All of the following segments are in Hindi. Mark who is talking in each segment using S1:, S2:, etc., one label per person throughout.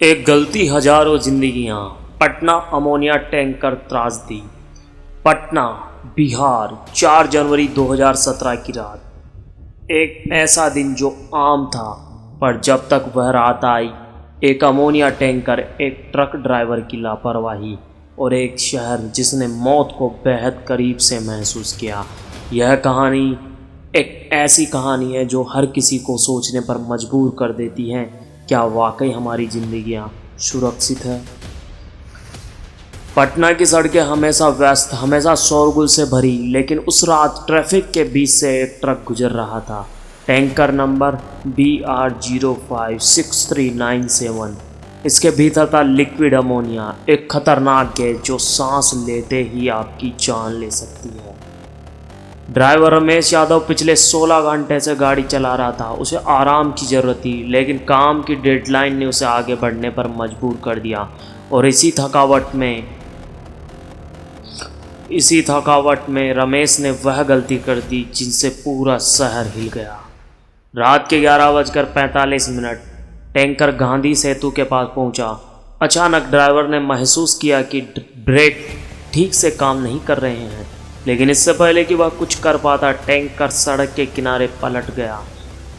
S1: एक गलती हजारों जिंदगियां। पटना अमोनिया टैंकर त्रासदी। पटना बिहार 4 जनवरी 2017 की रात। एक ऐसा दिन जो आम था, पर जब तक वह रात आई, एक अमोनिया टैंकर, एक ट्रक ड्राइवर की लापरवाही और एक शहर जिसने मौत को बेहद करीब से महसूस किया। यह कहानी एक ऐसी कहानी है जो हर किसी को सोचने पर मजबूर कर देती है, क्या वाकई हमारी जिंदगियां सुरक्षित है? पटना की सड़कें हमेशा व्यस्त, हमेशा शोरगुल से भरी, लेकिन उस रात ट्रैफिक के बीच से एक ट्रक गुजर रहा था। Tanker number BR056397। इसके भीतर था लिक्विड अमोनिया, एक खतरनाक गैस जो सांस लेते ही आपकी जान ले सकती है। ड्राइवर रमेश यादव पिछले 16 घंटे से गाड़ी चला रहा था। उसे आराम की ज़रूरत थी, लेकिन काम की डेडलाइन ने उसे आगे बढ़ने पर मजबूर कर दिया। और इसी थकावट में रमेश ने वह गलती कर दी जिनसे पूरा शहर हिल गया। रात के 11:45 टैंकर गांधी सेतु के पास पहुंचा। अचानक ड्राइवर ने महसूस किया कि ब्रेक ठीक से काम नहीं कर रहे हैं, लेकिन इससे पहले कि वह कुछ कर पाता, टैंकर सड़क के किनारे पलट गया।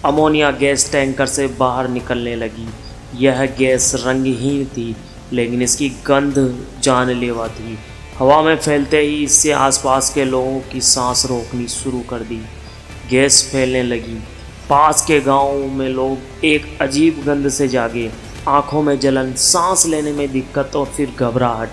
S1: अमोनिया गैस टैंकर से बाहर निकलने लगी। यह गैस रंगहीन थी, लेकिन इसकी गंध जानलेवा थी। हवा में फैलते ही इससे आसपास के लोगों की सांस रोकनी शुरू कर दी। गैस फैलने लगी। पास के गांवों में लोग एक अजीब गंध से जागे। आंखों में जलन, सांस लेने में दिक्कत और फिर घबराहट।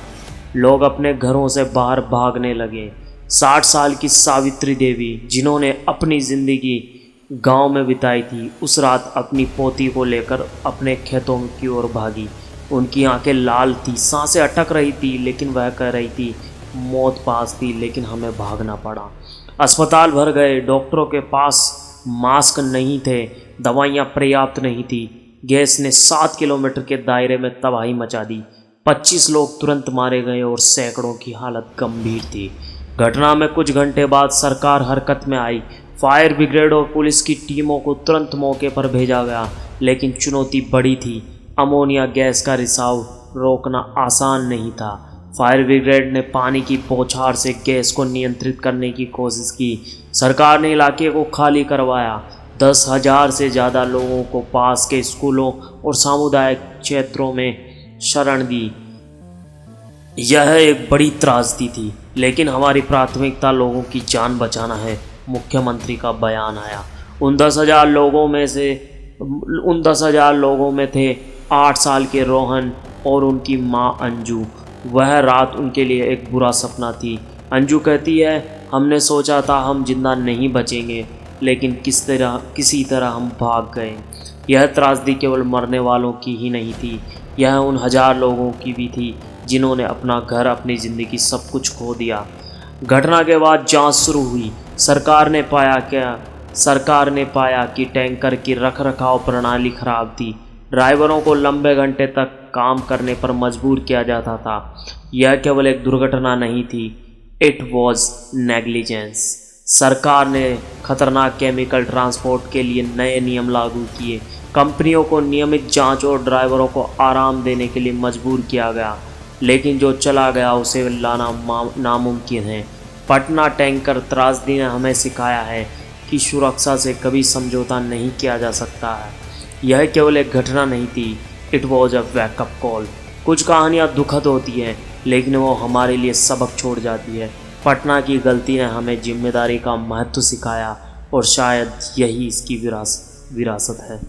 S1: लोग अपने घरों से बाहर भागने लगे। 60 साल की सावित्री देवी, जिन्होंने अपनी ज़िंदगी गांव में बिताई थी, उस रात अपनी पोती को लेकर अपने खेतों की ओर भागी। उनकी आंखें लाल थी, सांसें अटक रही थी, लेकिन वह कह रही थी, मौत पास थी, लेकिन हमें भागना पड़ा। अस्पताल भर गए। डॉक्टरों के पास मास्क नहीं थे, दवाइयाँ पर्याप्त नहीं थी। गैस ने 7 किलोमीटर के दायरे में तबाही मचा दी। 25 लोग तुरंत मारे गए और सैकड़ों की हालत गंभीर थी। घटना में कुछ घंटे बाद सरकार हरकत में आई। फायर ब्रिगेड और पुलिस की टीमों को तुरंत मौके पर भेजा गया, लेकिन चुनौती बड़ी थी। अमोनिया गैस का रिसाव रोकना आसान नहीं था। फायर ब्रिगेड ने पानी की बौछार से गैस को नियंत्रित करने की कोशिश की। सरकार ने इलाके को खाली करवाया। 10,000 से ज़्यादा लोगों को पास के स्कूलों और सामुदायिक क्षेत्रों में शरण दी। यह एक बड़ी त्रासदी थी, लेकिन हमारी प्राथमिकता लोगों की जान बचाना है, मुख्यमंत्री का बयान आया। उन 10,000 लोगों में थे 8 साल के रोहन और उनकी मां अंजू। वह रात उनके लिए एक बुरा सपना थी। अंजू कहती है, हमने सोचा था हम जिंदा नहीं बचेंगे, लेकिन किसी तरह हम भाग गए। यह त्रासदी केवल मरने वालों की ही नहीं थी, यह उन 1000 लोगों की भी थी जिन्होंने अपना घर, अपनी ज़िंदगी, सब कुछ खो दिया। घटना के बाद जांच शुरू हुई। सरकार ने पाया कि टैंकर की रखरखाव प्रणाली खराब थी। ड्राइवरों को लंबे घंटे तक काम करने पर मजबूर किया जाता था। यह केवल एक दुर्घटना नहीं थी, इट वॉज नेग्लिजेंस। सरकार ने खतरनाक केमिकल ट्रांसपोर्ट के लिए नए नियम लागू किए। कंपनियों को नियमित जांच और ड्राइवरों को आराम देने के लिए मजबूर किया गया, लेकिन जो चला गया उसे लाना नामुमकिन है। पटना टैंकर त्रासदी ने हमें सिखाया है कि सुरक्षा से कभी समझौता नहीं किया जा सकता है। यह केवल एक घटना नहीं थी, it was a wake up call. कुछ कहानियाँ दुखद होती हैं, लेकिन वो हमारे लिए सबक छोड़ जाती है। पटना की गलती ने हमें जिम्मेदारी का महत्व सिखाया, और शायद यही इसकी विरासत है।